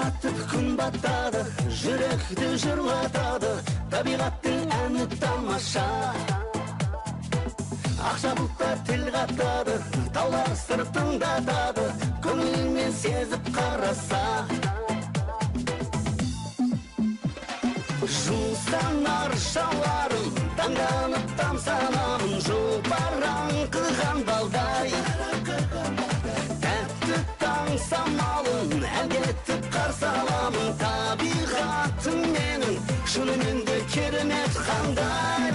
батып күн батады, жүректі жырлатады, табиғаттың әні тамаша. Ақша бұлттар тіл қатады, таулар сыр тыңдатады, көңілмен сезіп қараса. Жусан аршаларым, таңданып тамсанамын, жұпаран қылған балдай. Тәтті таң самалын әндетіп қарсы аламын, табиғатым менің шынымен де керемет қандай.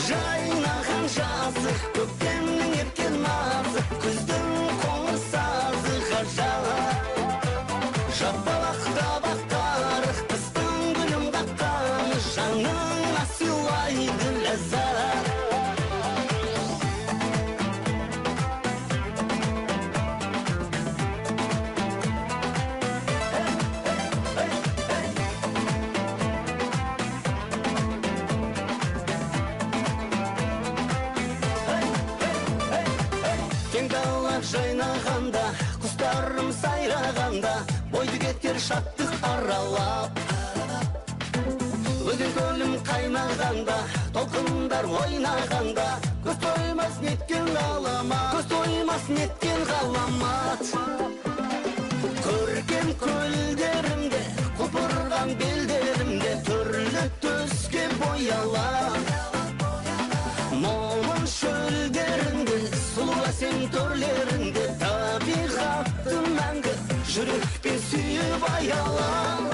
Жайнаған жазы, көктемнің еркен назы, күздің қоңыр сазы ғажап. Жапалақта бақтар, қыстың гүлін қаққан, жаныңа сыйлайды ләззат. Кең дала жайнағанда, құстарым сайрағанда, бойды кетер шаттық аралап. Өзен көлім қайнағанда, толқындар ойнағанда, көз тоймас неткен ғаламат, көз тоймас неткен ғаламат. Көрген көлдерімде, құлпырған белдерімде, түрлі түске бояла. Момын шөлдерінде, сұлу әсем төрлерінде, табиғатты мәңгі жүрекпен сүйіп аяла.